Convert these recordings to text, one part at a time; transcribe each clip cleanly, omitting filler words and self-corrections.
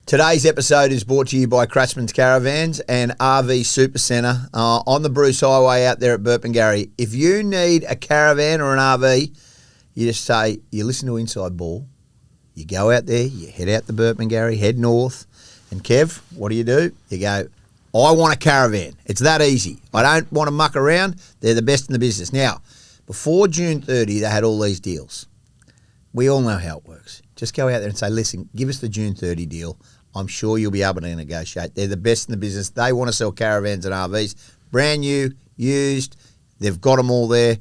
Today's episode is brought to you by Kratzmann Caravans and RV Super Centre on the Bruce Highway out there at Burpengary. If you need a caravan or an RV, you just say, you listen to Inside Ball, you go out there, you head out to Burpengary, head north, and Kev, what do? You go, I want a caravan. It's that easy. I don't want to muck around. They're the best in the business. Now, before June 30, they had all these deals. We all know how it works. Just go out there and say, listen, give us the June 30 deal. I'm sure you'll be able to negotiate. They're the best in the business. They want to sell caravans and RVs. Brand new, used. They've got them all there.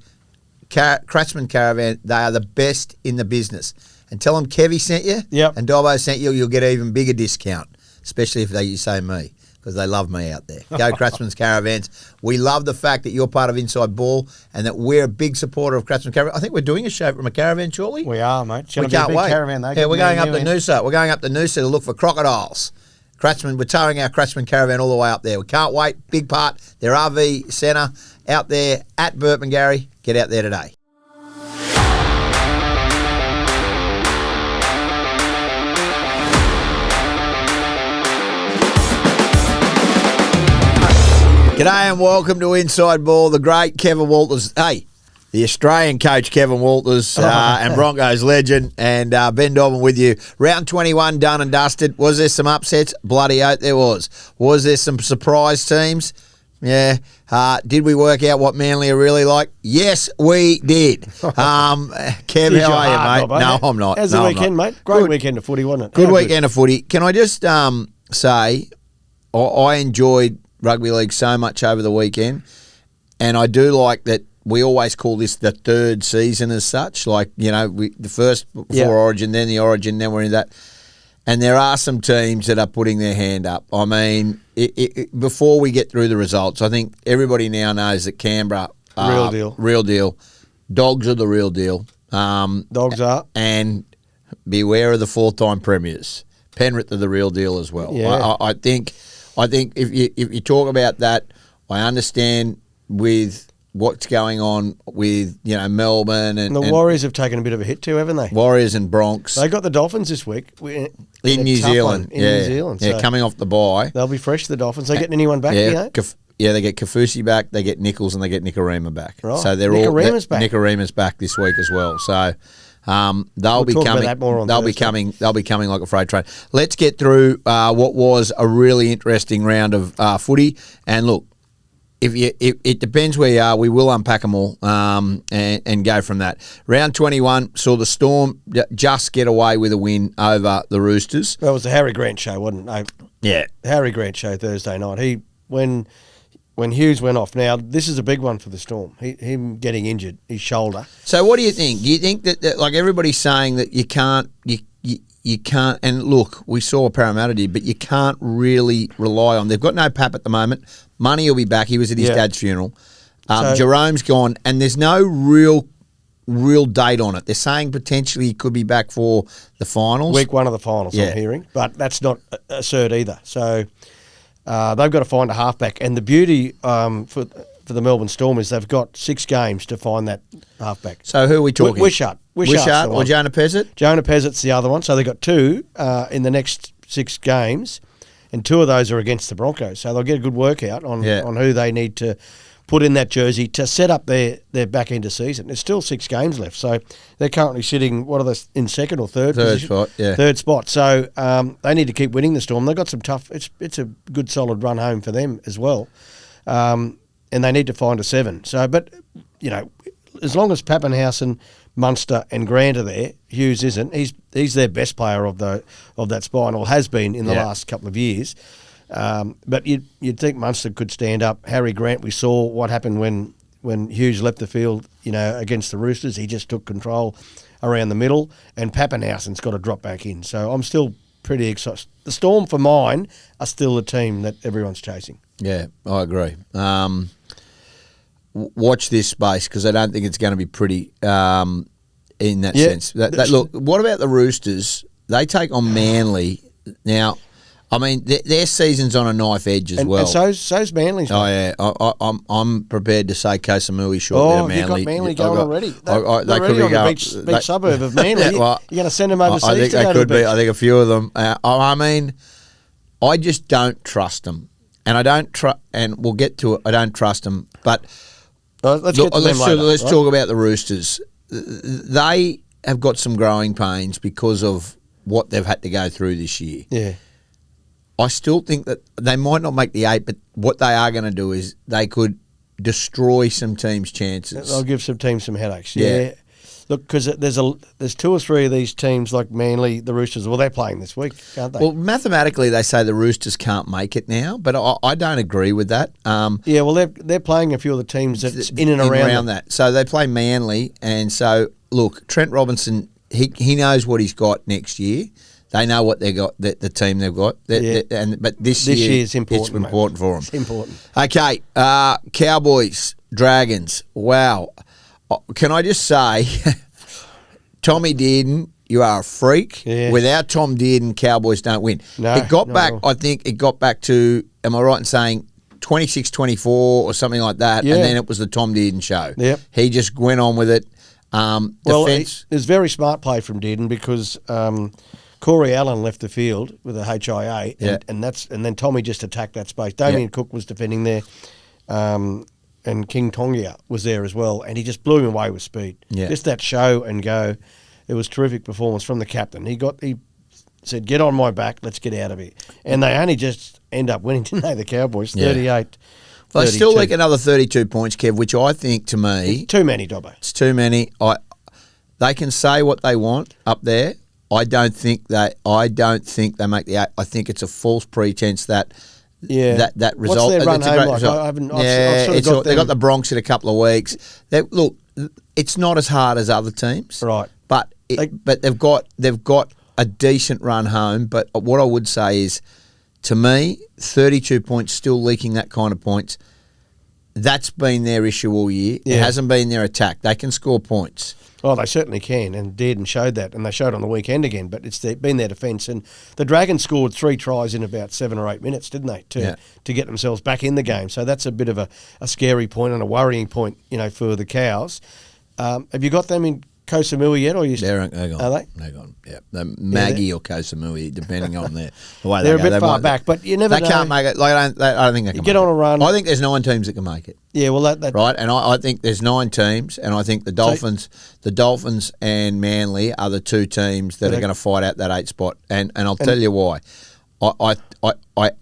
Kratzmann Caravan, they are the best in the business. And tell them Kevie sent you and Dobbo sent you. You'll get an even bigger discount, especially if you say me, because they love me out there. Go Kratzmann's Caravans. We love the fact that you're part of Inside Ball and that we're a big supporter of Kratzmann Caravan. I think we're doing a show from a caravan shortly. We are, mate. We can't wait. Caravan, yeah, we're going up to Noosa. We're going up to Noosa to look for crocodiles. Kratzmann, we're towing our Kratzmann Caravan all the way up there. We can't wait. Big part. Their RV centre out there at Burpengary. Get out there today. G'day and welcome to Inside Ball. The great Kevin Walters. Hey, the Australian coach Kevin Walters and Broncos legend and Ben Dobbin with you. Round 21 done and dusted. Was there some upsets? Bloody oath there was. Was there some surprise teams? Yeah. Did we work out what Manly are really like? Yes, we did. Kev, how are you, mate? No, I'm not. How's the weekend, mate? Great weekend of footy, wasn't it? Good weekend of footy. Can I just say I enjoyed rugby league so much over the weekend, and I do like that we always call this the third season as such, like, you know, the first before Origin, then the Origin, then we're in that, and there are some teams that are putting their hand up. I mean, before we get through the results, I think everybody now knows that Canberra real deal, Dogs are the real deal. Dogs are, and beware of the four-time premiers. Penrith are the real deal as well. Yeah. I think if you talk about that, I understand with what's going on with, you know, Melbourne and the Warriors have taken a bit of a hit too, haven't they? Warriors and Bronx. They got the Dolphins this week in New Zealand. New Zealand. Yeah, coming off the bye. They'll be fresh, the Dolphins. They getting anyone back? Yeah, they get Kafusi back, they get Nichols, and they get Nikorima back. Right. So they're back. Nikorima's back this week as well. So they'll be coming like a freight train. Let's get through what was a really interesting round of footy. And look, it depends where you are. We will unpack them all and go from that. Round 21 saw the Storm just get away with a win over the Roosters. Well, it was the Harry Grant show, wasn't it? Yeah, Harry Grant show Thursday night. When Hughes went off, now this is a big one for the Storm. Him getting injured, his shoulder. So what do you think? Do you think that like everybody's saying that you can't, and look, we saw Parramatta did, but you can't really rely on. They've got no Pap at the moment. Money will be back. He was at his dad's funeral. Jerome's gone, and there's no real date on it. They're saying potentially he could be back for the finals. Week one of the finals, I'm hearing, but that's not a cert either. So they've got to find a halfback, and the beauty for the Melbourne Storm is they've got 6 games to find that halfback. So who are we talking? Wishart or Jonah Pezzett? Jonah Pezzett's the other one. So they've got 2 in the next 6 games, and 2 of those are against the Broncos. So they'll get a good workout on who they need to put in that jersey to set up their back end of season. There's still 6 games left, so they're currently sitting, what are they, in second or third position? Spot, yeah. Third spot. So they need to keep winning the Storm. They've got some tough, it's a good solid run home for them as well. And they need to find a 7. So, but, you know, as long as Pappenhausen, Munster and Grant are there, Hughes isn't. He's their best player of that spine, or has been in the last couple of years. But you'd think Munster could stand up. Harry Grant, we saw what happened when Hughes left the field, you know, against the Roosters. He just took control around the middle, and Pappenhausen's got to drop back in. So I'm still pretty excited. The Storm, for mine, are still the team that everyone's chasing. Yeah, I agree. Watch this space, because I don't think it's going to be pretty in that sense. Look, what about the Roosters? They take on Manly now. I mean, their season's on a knife edge as well. And so's Manly's. Oh, yeah. I'm prepared to say Kosamui shortly to Manly. You've got Manly going already. They could be going the beach suburb of Manly. Well, you're going to send them overseas. I think they could be. I think a few of them. I mean, I just don't trust them, and I don't trust. And we'll get to it. I don't trust them, but let's get to them later, let's right? talk about the Roosters. They have got some growing pains because of what they've had to go through this year. Yeah. I still think that they might not make the 8, but what they are going to do is they could destroy some teams' chances. They'll give some teams some headaches. Yeah. Look, because there's 2 or 3 of these teams like Manly, the Roosters. Well, they're playing this week, aren't they? Well, mathematically, they say the Roosters can't make it now, but I don't agree with that. Yeah, well, they're playing a few of the teams that's in and around that. So they play Manly, and so look, Trent Robinson, he knows what he's got next year. They know what they got, the team they've got. But this year is important. It's important for them. It's important. Okay, Cowboys, Dragons. Wow. Can I just say, Tommy Dearden, you are a freak. Yeah. Without Tom Dearden, Cowboys don't win. No, it got not back, at all. I think it got back to, am I right in saying, 26-24 or something like that, Yeah. and then it was the Tom Dearden show. Yep. He just went on with it. Well, Defense. it was very smart play from Dearden because Corey Allen left the field with a HIA, and then Tommy just attacked that space. Damien Cook was defending there, and King Tongia was there as well, and he just blew him away with speed. Yeah. Just that show and go. It was terrific performance from the captain. He said, "Get on my back, let's get out of here." And they only just end up winning, didn't they? The Cowboys, 38. They still 32. leak another 32 points, Kev, which I think, to me, Too many, Dobbo. it's too many. They can say what they want up there. I don't think they make the 8. I think it's a false pretense that that result. What's their run it's a home great like? result. I've sort of got they got the Bronx in a couple of weeks. Look, it's not as hard as other teams, Right. But they've got a decent run home. But what I would say is, to me, 32 points, still leaking that kind of points. That's been their issue all year. Yeah. It hasn't been their attack. They can score points. Oh, they certainly can, and Dearden showed that, and they showed on the weekend again, but it's been their defence. And the Dragons scored 3 tries in about 7 or 8 minutes, didn't they, to get themselves back in the game. So that's a bit of a scary point and a worrying point, for the Cows. Have you got them in Koh Samui yet? Or They're gone. Are they? They're gone, yeah. They're Maggie or Koh Samui, depending on the way they're they go. a bit far back, but you never know. They can't make it. I don't think they can get make on it. a run. I think there's 9 teams that can make it. Yeah, well, that right, and I think there's 9 teams, and I think the Dolphins and Manly are the 2 teams that are going to fight out that 8 spot, and I'll tell you why. I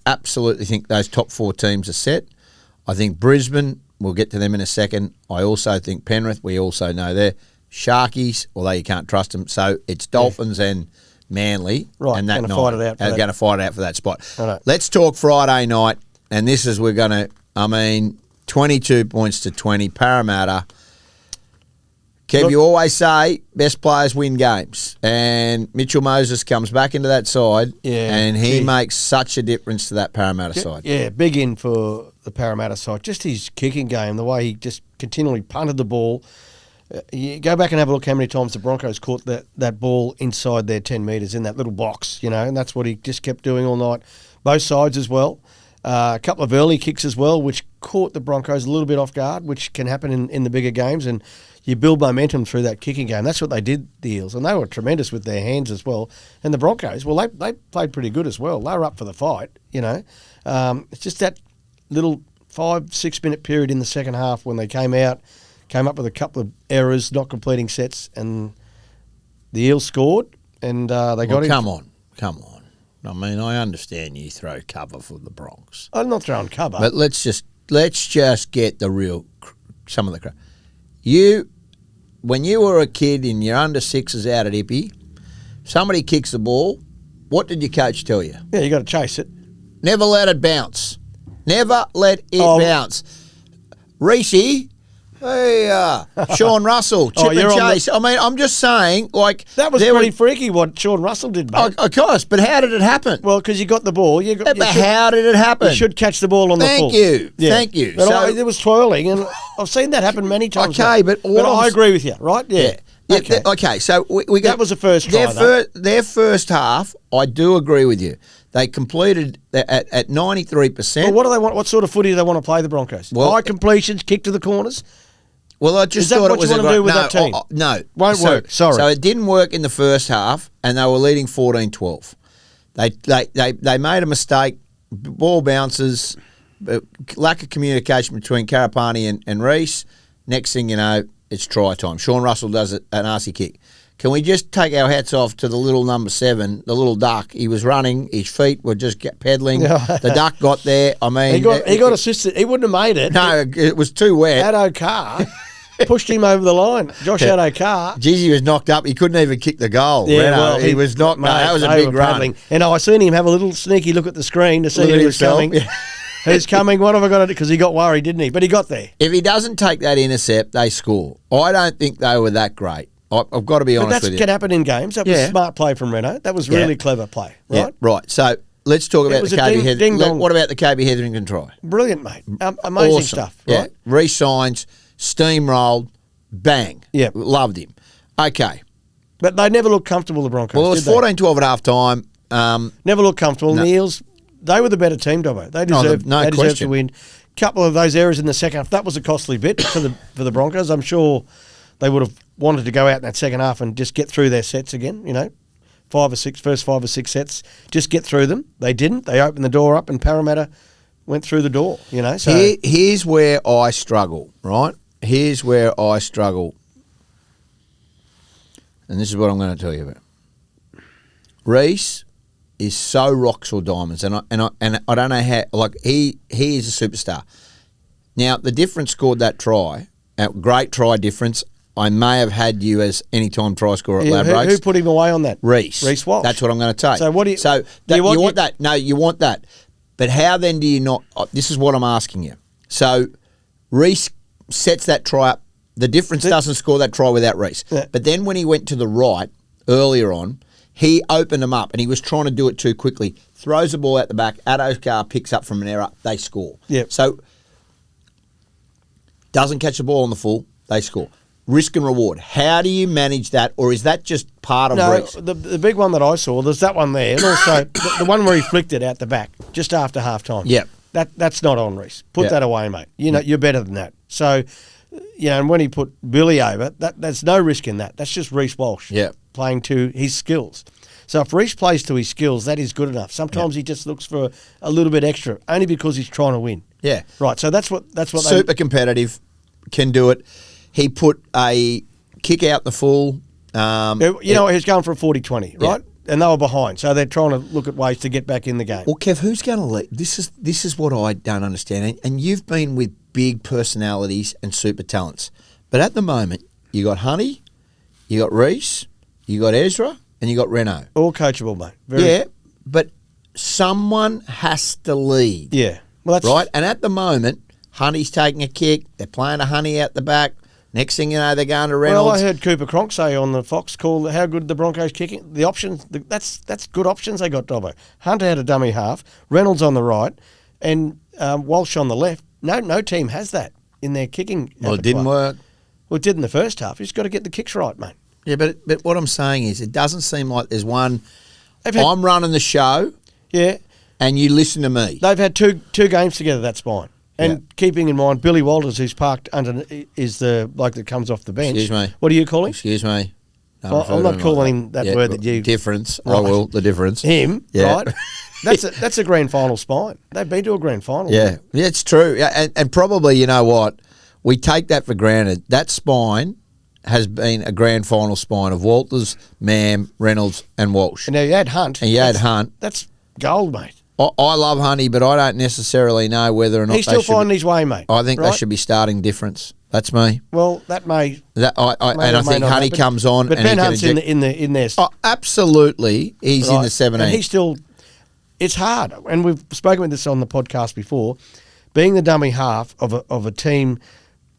absolutely think those top 4 teams are set. I think Brisbane, we'll get to them in a second. I also think Penrith, we also know they're Sharkies, although you can't trust them. So it's Dolphins and Manly, Right, and that gonna night fight it out for are that. going to fight it out for that spot. Righto. Let's talk Friday night, and this is 22 points to 20, Parramatta. Kev, Look, you always say best players win games, and Mitchell Moses comes back into that side, and he makes such a difference to that Parramatta side. Yeah, big in for the Parramatta side. Just his kicking game, the way he just continually punted the ball. You go back and have a look how many times the Broncos caught that ball inside their 10 metres in that little box, and that's what he just kept doing all night. Both sides as well. A couple of early kicks as well, which caught the Broncos a little bit off guard, which can happen in the bigger games, and you build momentum through that kicking game. That's what they did, the Eels, and they were tremendous with their hands as well. And the Broncos, well, they played pretty good as well. They were up for the fight, It's just that little 5-6 minute period in the second half when they came up with a couple of errors, not completing sets, and the Eels scored, and they got him. Come on. I mean, I understand you throw cover for the Bronx. I'm not throwing cover. But let's just get the some of the crap. When you were a kid and you're under 6s out at Ippy, somebody kicks the ball, what did your coach tell you? Yeah, you got to chase it. Never let it bounce. Never let it bounce. Reece, hey, Sean Russell, chip and chase. I mean, I'm just saying, that was pretty freaky what Sean Russell did, mate. Of course, but how did it happen? Well, because you got the ball. How did it happen? You should catch the ball on the full. Thank you. But there was twirling, and I've seen that happen many times. Okay, but I agree with you, right? Yeah. Okay, so we got... That was the first try, their first half, I do agree with you. They completed at 93%. Well, what do they want? What sort of footy do they want to play, the Broncos? High completions, kick to the corners? Well, I just thought it was what you want to do with that team? No. Won't work. Sorry. So it didn't work in the first half, and they were leading 14-12. They made a mistake. Ball bounces, lack of communication between Carapani and Reece. Next thing you know, it's try time. Sean Russell does an arsey kick. Can we just take our hats off to the little number 7, the little duck? He was running, his feet were just pedaling. The duck got there. I mean, he got assisted. He wouldn't have made it. No, it was too wet. Addo Carr pushed him over the line. Josh Addo Carr. Jizzy was knocked up. He couldn't even kick the goal. Yeah, well, he was knocked. Mate, that was a big run. Paddling. And I seen him have a little sneaky look at the screen to see who was coming. Yeah. Who's coming? What have I got to do? Because he got worried, didn't he? But he got there. If he doesn't take that intercept, they score. I don't think they were that great. I've got to be honest with you. That can happen in games. That was a smart play from Reno. That was really clever play, right? Yeah, right. So let's talk about the Kevie Hetherington. What about the Kevie Hetherington try? Brilliant, mate. Amazing stuff, right? Yeah. Re-signs, steamrolled, bang. Yeah. Loved him. Okay. But they never looked comfortable, the Broncos. Well, it was 14-12 at half time. Never looked comfortable. No. And the Eels, they were the better team, Dobbo. They deserved to win. A couple of those errors in the second half, that was a costly bit for the Broncos. I'm sure they would have wanted to go out in that second half and just get through their sets again, first 5 or 6 sets, just get through them. They didn't. They opened the door up and Parramatta went through the door, So here's where I struggle, right? Here's where I struggle. And this is what I'm going to tell you about. Reece is so rocks or diamonds, and I don't know how. Like he is a superstar. Now the difference scored that try, a great try difference. I may have had you as anytime try scorer at Ladbrokes. Who put him away on that? Reece Walsh. That's what I'm going to take. So what do you? So you want that? No, you want that. But how then do you not? This is what I'm asking you. So Reece sets that try up. The difference doesn't score that try without Reece. Yeah. But then when he went to the right earlier on, he opened them up and he was trying to do it too quickly. Throws the ball out the back. Addo Carr picks up from an error. They score. Yep. So doesn't catch the ball on the full. They score. Risk and reward. How do you manage that, or is that just part of Reece? The big one that I saw, there's that one there, and also the one where he flicked it out the back just after half time. Yep. That's not on Reece. Put that away, mate. You're better than that. So, and when he put Billy over, there's no risk in that. That's just Reece Walsh playing to his skills. So if Reece plays to his skills, that is good enough. Sometimes he just looks for a little bit extra, only because he's trying to win. Yeah. Right. So that's what super competitive, can do it. He put a kick out the full. He was going for a 40-20, right? And they were behind, so they're trying to look at ways to get back in the game. Well, Kev, who's going to lead? This is what I don't understand. And you've been with big personalities and super talents, but at the moment you got Honey, you got Reece, you got Ezra, and you got Reno. All coachable, mate. But someone has to lead. Yeah, well, that's right. And at the moment, Honey's taking a kick. They're playing a Honey out the back. Next thing you know, they're going to Reynolds. Well, I heard Cooper Cronk say on the Fox call how good the Broncos kicking. The options, that's good options they got, Dobbo. Hunter had a dummy half, Reynolds on the right, and Walsh on the left. No team has that in their kicking. Well, it didn't work. Well, it did in the first half. You just got to get the kicks right, mate. Yeah, but what I'm saying is it doesn't seem like there's one. I'm running the show. Yeah. And you listen to me. They've had two games together, that spine. And keeping in mind, Billy Walters, who's parked under, is the bloke that comes off the bench. Excuse me. What do you call him? Excuse me. I'm not calling him that word that you... Difference. Right. I will. The difference. Him, right? That's a grand final spine. They've been to a grand final. Yeah, it's true. And probably, you know what, we take that for granted. That spine has been a grand final spine of Walters, Mam, Reynolds and Walsh. And now you add Hunt. And you add Hunt. That's gold, mate. I love Honey, but I don't necessarily know whether or not he's still finding his way, mate. I think they should be starting difference. That's me. Well, that may. I think Honey comes on, but and Ben Hunt's in there. Oh, absolutely, he's in the 17. And he's still. It's hard, and we've spoken about this on the podcast before. Being the dummy half of a team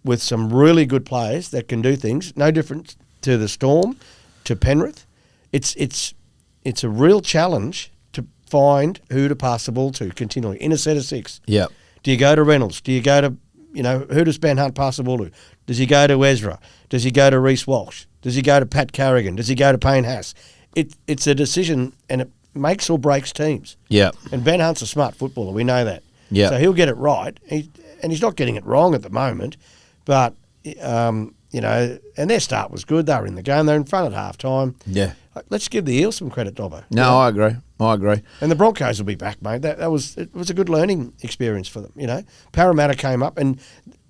with some really good players that can do things, no different to the Storm, to Penrith. It's a real challenge to find who to pass the ball to continually in a set of 6. Yeah. Do you go to Reynolds? Do you go to, who does Ben Hunt pass the ball to? Does he go to Ezra? Does he go to Reece Walsh? Does he go to Pat Carrigan? Does he go to Payne Haas? It's a decision, and it makes or breaks teams. Yeah. And Ben Hunt's a smart footballer. We know that. Yeah. So he'll get it right. And he's not getting it wrong at the moment. But, and their start was good. They were in the game. They're in front at half time. Yeah. Let's give the Eels some credit, Dobbo. No, I agree. And the Broncos will be back, mate. It was a good learning experience for them. Parramatta came up, and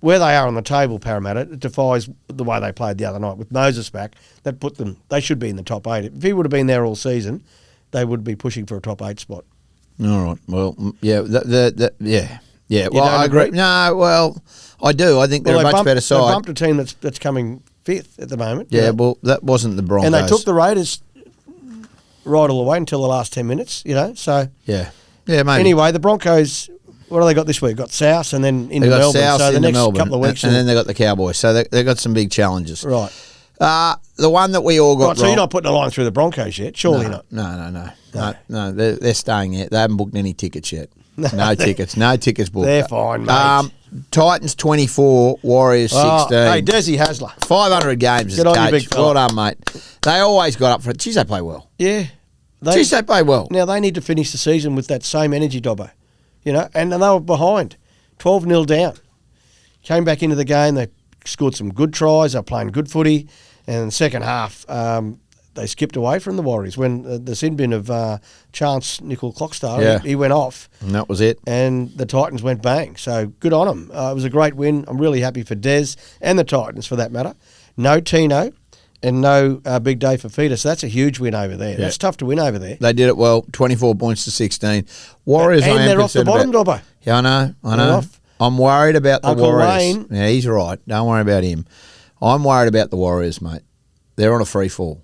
where they are on the table, Parramatta, it defies the way they played the other night with Moses back. That put them. They should be in the top 8. If he would have been there all season, they would be pushing for a top 8 spot. All right. Well, yeah, yeah. Well, don't I agree. agree? No, well, I do. I think they're a much better They side. bumped a team that's coming 5th at the moment. Yeah, well, that wasn't the Broncos. And they took the Raiders right all the way until the last 10 minutes, so... Yeah, maybe. Anyway, the Broncos, what have they got this week? Got South and then into They got Melbourne. South So the into next Melbourne, couple of weeks... and then they got the Cowboys. So they got some big challenges. Right. The one that we all got Right, wrong. so you're not putting a line through the Broncos yet? Surely not. No. They're staying there. They haven't booked any tickets yet. No tickets. No tickets booked. They're fine, mate. Titans 24, Warriors 16. Hey, Desi Hasler. 500 games Get as on, you coach. big fella. Well done, mate. They always got up for it. Geez, they play well. Yeah. They play well. Now, they need to finish the season with that same energy, Dobbo. And they were behind. 12-0 down. Came back into the game. They scored some good tries. They were playing good footy. And in the second half, they skipped away from the Warriors when the sin bin of Chance Nickel-Clockstar, he went off. And that was it. And the Titans went bang. So good on them. It was a great win. I'm really happy for Des and the Titans for that matter. No Tino and no big day for Feeder. So that's a huge win over there. Yeah. That's tough to win over there. They did it well. 24 points to 16. Warriors, and they're off the bottom, Dobbo. Yeah, I know. I'm worried about the Uncle Warriors. Wayne. Yeah, he's right. Don't worry about him. I'm worried about the Warriors, mate. They're on a free fall.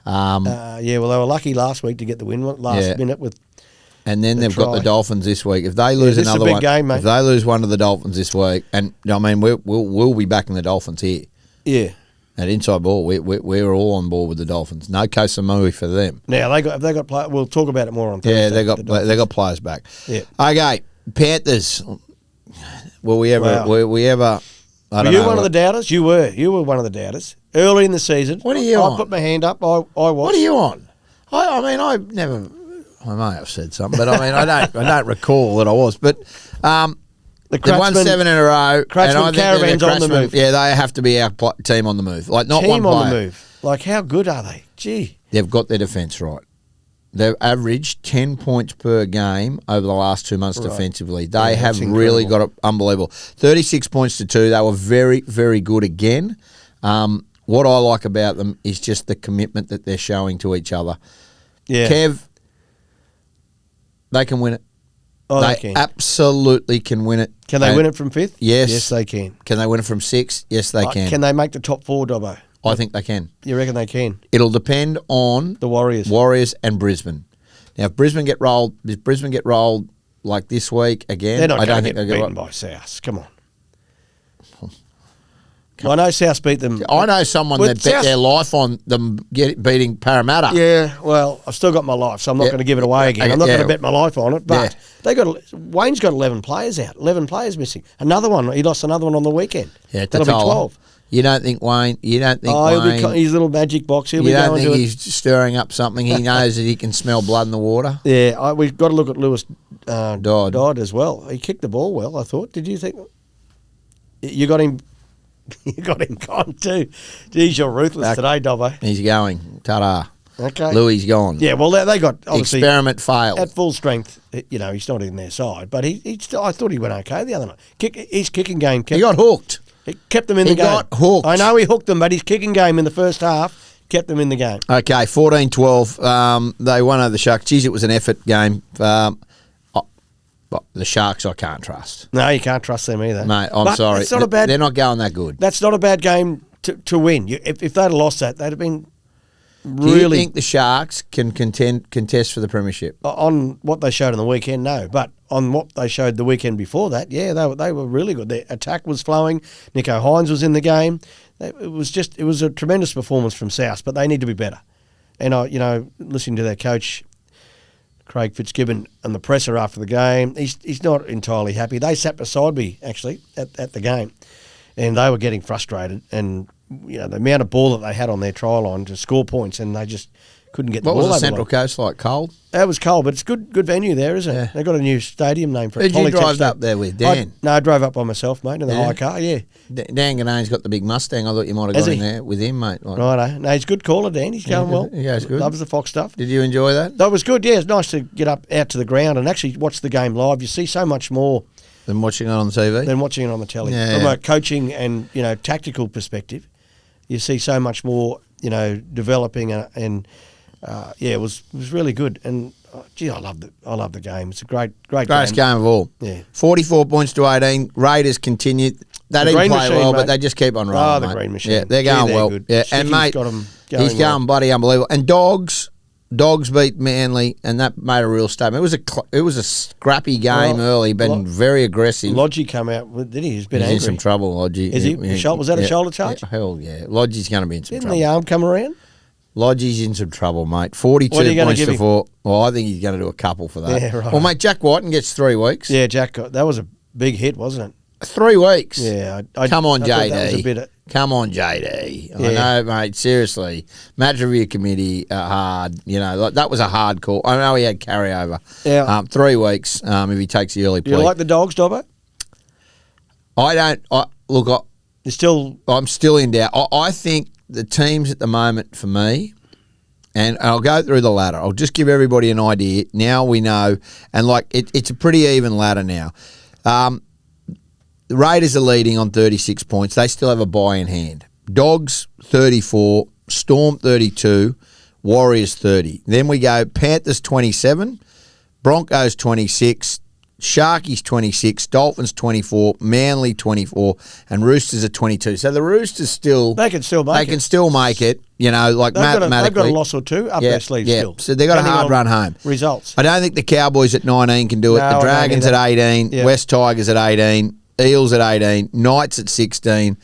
Well, they were lucky last week to get the win last minute with. And then they've got the Dolphins this week. If they lose another one, game, mate. If they lose one of the Dolphins this week, and I mean we'll be backing the Dolphins here. Yeah. At Inside Ball, we're all on board with the Dolphins. No Kosamui for them. Now have they got play? We'll talk about it more on Thursday. Yeah, they got players back. Yeah. Okay, Panthers. Will we ever? Wow. Were we ever? I don't were you know. one of the doubters? You were. You were one of the doubters early in the season. What are you on? I put my hand up. I was. What are you on? I mean, I never. I may have said something, but I mean, I don't recall that I was. But they've won 7 in a row. Kratzmann Caravans on the move. Yeah, they have to be our team on the move. Like not team one player. on the move. Like how good are they? Gee, they've got their defence right. They've averaged 10 points per game over the last 2 months defensively. They have really got it unbelievable. 36 points to 2. They were very, very good again. What I like about them is just the commitment that they're showing to each other. Yeah. Kev, they can win it. Oh, they can. Absolutely can win it. Can they win it from 5th? Yes. Yes, they can. Can they win it from 6th? Yes, they can. Can they make the top 4, Dobbo? I think they can. You reckon they can? It'll depend on the Warriors. Warriors and Brisbane. Now, if Brisbane get rolled like this week again, they're not I don't going to think get they'll beaten by South. Come on. I know South beat them. I know someone that bet their life on them beating Parramatta. Yeah, well, I've still got my life, so I'm not going to give it away again. I'm not going to bet my life on it. But Wayne's got 11 players out. 11 players missing. Another one. He lost another one on the weekend. Yeah, that'll be 12. You don't think Wayne? He'll be his little magic box. He'll be going to it. You don't think he's stirring up something? He knows that he can smell blood in the water. Yeah, we've got to look at Lewis Dodd as well. He kicked the ball well, I thought. Did you think you got him? You got him gone too. Geez, you're ruthless today, Dobbo. He's going. Ta-da. Okay. Louis gone. Yeah, well, they got obviously experiment failed at full strength. He's not in their side, but he still. I thought he went okay the other night. His kicking game. He got hooked. It kept them in the game. He got hooked. I know he hooked them, but his kicking game in the first half kept them in the game. Okay, 14-12. They won over the Sharks. Geez, it was an effort game. But the Sharks I can't trust. No, you can't trust them either. Mate, I'm sorry. It's not they're not going that good. That's not a bad game to win. If they'd have lost that, they'd have been really... Do you think the Sharks can contest for the premiership? On what they showed on the weekend, no. But on what they showed the weekend before that, yeah, they were really good. Their attack was flowing. Nico Hines was in the game. It was a tremendous performance from South, but they need to be better. And listening to their coach Craig Fitzgibbon and the presser after the game, he's not entirely happy. They sat beside me actually at the game, and they were getting frustrated. And the amount of ball that they had on their try line to score points, and they just couldn't get the What ball was the over Central line. Coast like? Cold? It was cold, but it's good venue there, isn't it? Yeah. They've got a new stadium name for it. Who'd you Polytech drive Stadium. up there with, Dan? I drove up by myself, mate, in the Yeah. hire car, yeah. Dan Gannane's got the big Mustang. I thought you might have Has gone he? in there with him, mate. Like, Righto. No, he's a good caller, Dan. He's going well. he goes good. Loves the Fox stuff. Did you enjoy that? That was good, yeah. It's nice to get out to the ground and actually watch the game live. You see so much more Than watching it on TV? than watching it on the telly. Yeah. From a coaching and, tactical perspective, you see so much more, developing and it was really good. And, I love the game. It's a great Greatest game of all. Yeah. 44 points to 18. Raiders continue. They The didn't Green play Machine, well, mate. but they just keep on rolling. the mate. Green Machine. Yeah, they're Yeah, going they're well. good. Yeah, Sticky's and mate, got 'em he's going well. going bloody unbelievable. And Dogs beat Manly, and that made a real statement. It was a scrappy game early, been very aggressive. Lodgy come out, did he? He's a bit He's in angry. some trouble, Lodgy. Is he? Was that a shoulder charge? Yeah, hell yeah. Lodgy's going to be in some Didn't trouble. the arm come around? Lodgy's in some trouble, mate. 42 What are you gonna points give to him? 4. Well, I think he's going to do a couple for that. Yeah, right. Well, mate, Jack Whiten gets 3 weeks. Yeah, Jack that was a big hit, wasn't it? 3 weeks. Yeah. Come on, I thought JD. that was a bit Come on, JD. I Yeah. know, mate. Seriously, match review committee hard. That was a hard call. I know he had carryover. Yeah. 3 weeks. If he takes the early Do you plea. like the Dogs, Dobbo? I don't. Look. You're still I'm still in doubt. I think the teams at the moment for me, and I'll go through the ladder. I'll just give everybody an idea. Now we know, and it's a pretty even ladder now. The Raiders are leading on 36 points. They still have a bye in hand. Dogs 34, Storm 32, Warriors 30. Then we go Panthers 27, Broncos 26, Sharkies 26, Dolphins 24, Manly 24, and Roosters are 22. So the Roosters they can still make it. can still make it. Mathematically. They've got a loss or two up their sleeve still. So they've got a Depending hard on run home. Results. I don't think the Cowboys at 19 can do it. No, I The don't Dragons either. at 18, Yeah. West Tigers at 18, Eels at 18, Knights at 16,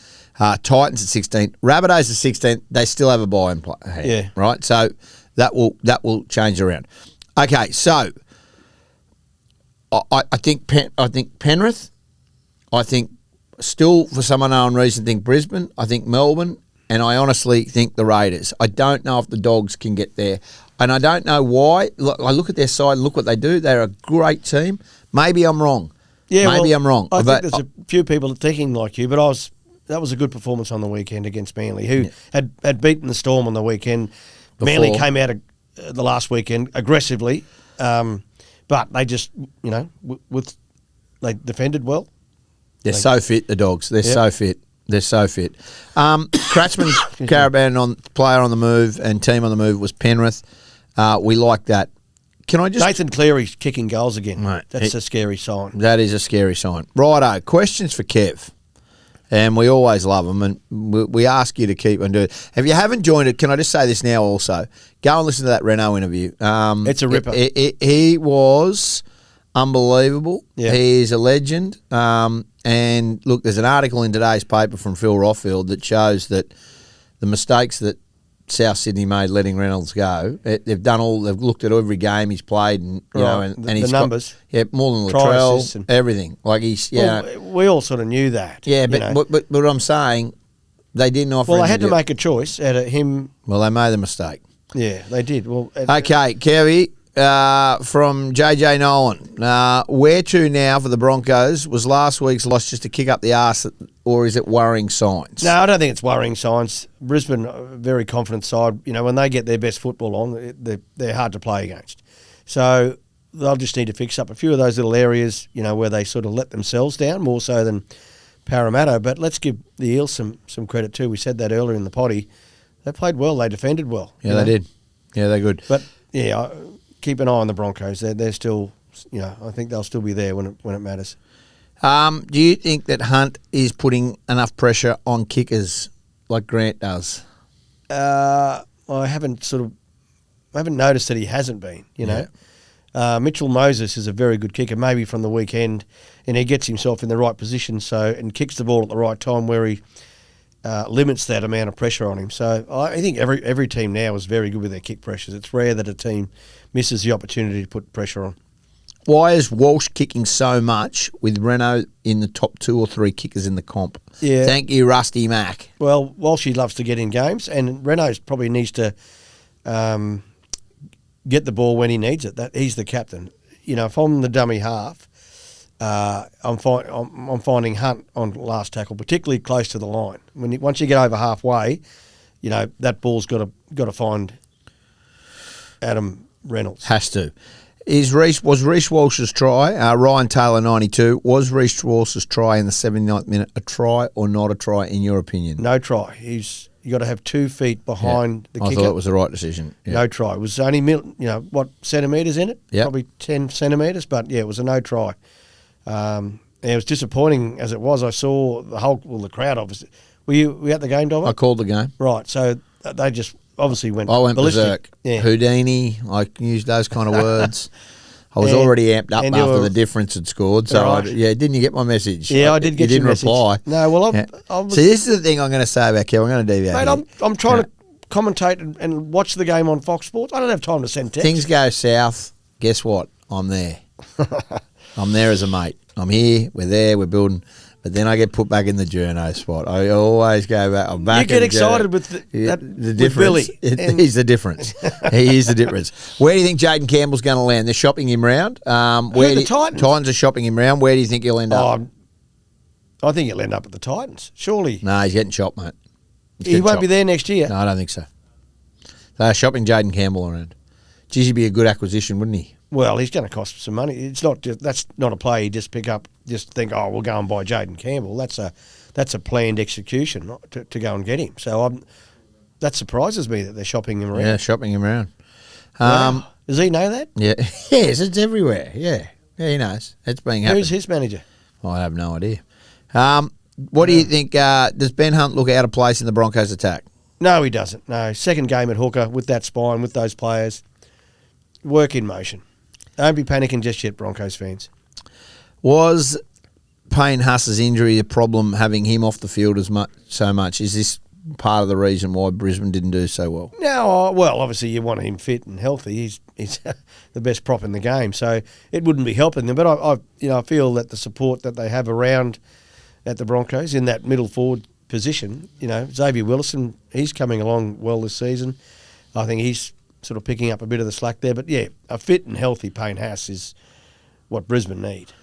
Titans at 16, Rabbitohs at 16. They still have a bye in play. Yeah. Right. So that will change around. Okay. So I think Penrith. I think still for some unknown reason think Brisbane. I think Melbourne. And I honestly think the Raiders. I don't know if the Dogs can get there. And I don't know why. Look, I look at their side, look what they do. They're a great team. Maybe I'm wrong. Yeah, Maybe I'm wrong. I But think there's a few people thinking like you, but that was a good performance on the weekend against Manly, who had beaten the Storm on the weekend. Manly came out the last weekend aggressively, but they just, they defended well. they're so fit, the Dogs. They're so fit. They're so fit. Kratzmann Caravan player on the move and team on the move was Penrith. We like that. Can I just... Nathan Cleary's kicking goals again. Mate, That's a scary sign. That is a scary sign. Righto, questions for Kev. And we always love them, and we ask you to keep on doing it. If you haven't joined it, can I just say this now also? Go and listen to that Renault interview. It's a ripper. He was unbelievable. Yeah. He is a legend. And look, there's an article in today's paper from Phil Rothfield that shows that the mistakes that South Sydney made letting Reynolds go, they've looked at every game he's played, and the numbers, more than try Latrell, assists and- everything. Like he's we all sort of knew that. yeah, but what I'm saying, they didn't offer. Well, him they had to do- make a choice out of him. Well, they made the mistake. Yeah, they did. Well, Okay, Kevie, from JJ Nolan. Where to now for the Broncos? Was last week's loss just to kick up the arse, or is it worrying signs? No, I don't think it's worrying signs. Brisbane, a very confident side. When they get their best football on, they're hard to play against. So they'll just need to fix up a few of those little areas, where they sort of let themselves down more so than Parramatta. But let's give the Eels some credit too. We said that earlier in the potty. They played well. They defended well. Yeah, they did. Yeah, they're good. But yeah, keep an eye on the Broncos. They're still, I think they'll still be there when it matters. Do you think that Hunt is putting enough pressure on kickers like Grant does? I haven't noticed that he hasn't been. Mitchell Moses is a very good kicker, maybe from the weekend, and he gets himself in the right position and kicks the ball at the right time where he limits that amount of pressure on him. So I think every team now is very good with their kick pressures. It's rare that a team misses the opportunity to put pressure on. Why is Walsh kicking so much with Renault in the top 2 or 3 kickers in the comp? Yeah. Thank you, Rusty Mack. Well, Walshy loves to get in games, and Renault probably needs to get the ball when he needs it. That he's the captain. You know, if I'm the dummy half, I'm finding Hunt on last tackle, particularly close to the line. Once you get over halfway, you know that ball's got to find Adam Reynolds. Has to. Was Reece Walsh's try, Ryan Taylor 92, was Reece Walsh's try in the 79th minute a try or not a try in your opinion? No try. You got to have 2 feet behind the kicker. I thought it was the right decision. Yeah. No try. It was only centimetres in it? Yep. Probably 10 centimetres, but yeah, it was a no try. It was disappointing as it was. I saw the crowd obviously. Were you at the game, Dobbo? I called the game. Right, so they just obviously went ballistic. Berserk. Yeah. Houdini, I used those kind of words. I was already amped up after the difference had scored. So, right. didn't you get my message? Yeah, I did get your message. You didn't reply. No, well, See, this is the thing I'm going to say about Kev. I'm going to deviate. Mate, I'm trying to commentate and watch the game on Fox Sports. I don't have time to send text. Things go south. Guess what? I'm there. I'm there as a mate. I'm here. We're there. We're building. But then I get put back in the journo spot. I always go back. I'm back. You get excited with the difference. He's the difference. He is the difference. Where do you think Jaden Campbell's going to land? They're shopping him round. The Titans? Titans are shopping him round. Where do you think he'll end up? I think he'll end up at the Titans. Surely. No, he's getting chopped, mate. He won't be there next year. No, I don't think so. They're shopping Jaden Campbell around. Geez, he'd be a good acquisition, wouldn't he? Well, he's going to cost some money. It's not just that's not a play you just pick up, just think, we'll go and buy Jaden Campbell. That's a planned execution to go and get him. So that surprises me that they're shopping him around. Yeah, shopping him around. Wow. Does he know that? Yeah, yes, it's everywhere. Yeah, he knows it's being happened. Who's his manager? I have no idea. What do you think? Does Ben Hunt look out of place in the Broncos attack? No, he doesn't. No, second game at hooker with that spine, with those players. Work in motion. Don't be panicking just yet, Broncos fans. Was Payne Huss's injury a problem, having him off the field so much? Is this part of the reason why Brisbane didn't do so well? No, well, obviously you want him fit and healthy. He's the best prop in the game, so it wouldn't be helping them. But I feel that the support that they have around at the Broncos in that middle forward position, Xavier Willison, he's coming along well this season. I think he's sort of picking up a bit of the slack there. But, yeah, a fit and healthy Payne Haas is what Brisbane need.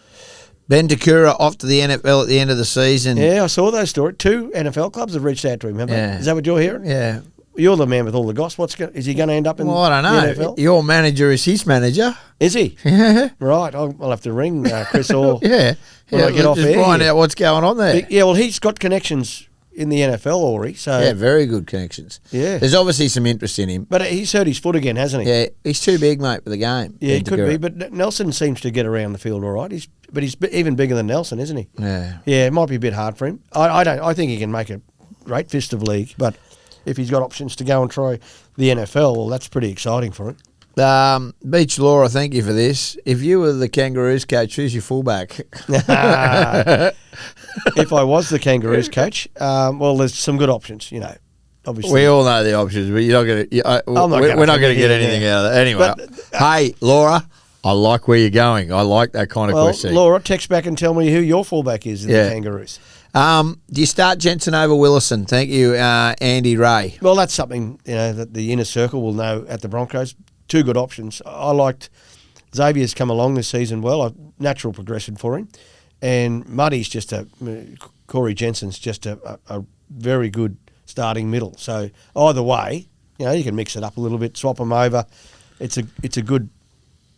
Ben Takura off to the NFL at the end of the season. Yeah, I saw those stories. 2 NFL clubs have reached out to him, haven't they? Is that what you're hearing? Yeah. You're the man with all the goss. Is he going to end up in the NFL? I don't know. Your manager is his manager. Is he? Yeah. Right. I'll have to ring Chris Orr when I get off just air. Find out what's going on there. Yeah, well, he's got connections in the NFL, Ori. So yeah, very good connections. Yeah. There's obviously some interest in him. But he's hurt his foot again, hasn't he? Yeah, he's too big, mate, for the game. Yeah, he could be. But Nelson seems to get around the field all right. He's even bigger than Nelson, isn't he? Yeah. Yeah, it might be a bit hard for him. I think he can make a great fist of league, but if he's got options to go and try the NFL, well, that's pretty exciting for him. Beach Laura, thank you for this. If you were the Kangaroos coach, who's your fullback? If I was the Kangaroos coach, well, there's some good options, obviously. We all know the options, but you're not going to. We're not going to get anything out of that. Anyway, hey, Laura, I like where you're going. I like that kind of question. Laura, text back and tell me who your fullback is in the Kangaroos. Do you start Jensen over Willison? Thank you, Andy Ray. Well, that's something that the inner circle will know at the Broncos. 2 good options. I liked Xavier's come along this season well, a natural progression for him. And Muddy's Corey Jensen's just a very good starting middle. So either way, you can mix it up a little bit, swap them over.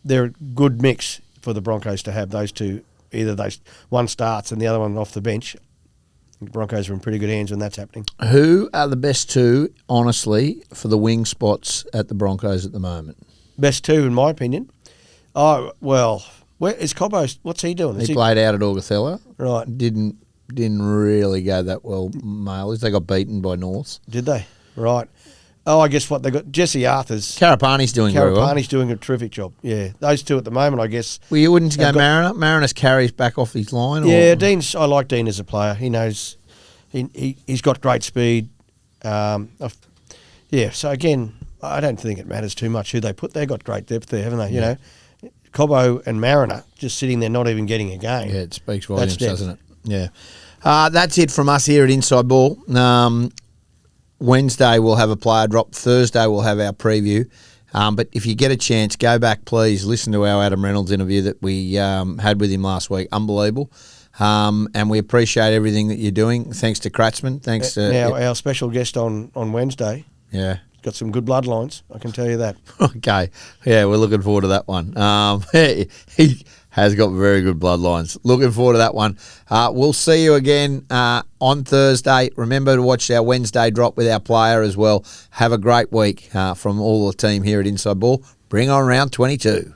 They're a good mix for the Broncos to have those two. Either one starts and the other one off the bench. The Broncos are in pretty good hands when that's happening. Who are the best 2, honestly, for the wing spots at the Broncos at the moment? Best 2, in my opinion. Oh, well, where is Cobbo? What's he doing? He played out at Augathella. Right. Didn't really go that well, Mailers. They got beaten by Norths. Did they? Right. Oh, I guess what they got, Jesse Arthur's. Carapani's doing very well. Carapani's doing a terrific job. Yeah, those 2 at the moment, I guess. Well, you wouldn't go Mariner? Mariners carries back off his line? Yeah, I like Dean as a player. He knows, he's got great speed. So again, I don't think it matters too much who they put. They've got great depth there, haven't they? Yeah. Cobbo and Mariner just sitting there not even getting a game. Yeah, it speaks volumes, doesn't it? Yeah. That's it from us here at Inside Ball. Wednesday we'll have a player drop. Thursday we'll have our preview. But if you get a chance, go back, please. Listen to our Adam Reynolds interview that we had with him last week. Unbelievable. And we appreciate everything that you're doing. Thanks to Kratzmann. Thanks to... Now, our special guest on Wednesday. Yeah. Got some good bloodlines, I can tell you that. Okay. Yeah, we're looking forward to that one. He has got very good bloodlines. Looking forward to that one. We'll see you again on Thursday. Remember to watch our Wednesday drop with our player as well. Have a great week from all the team here at Inside Ball. Bring on round 22.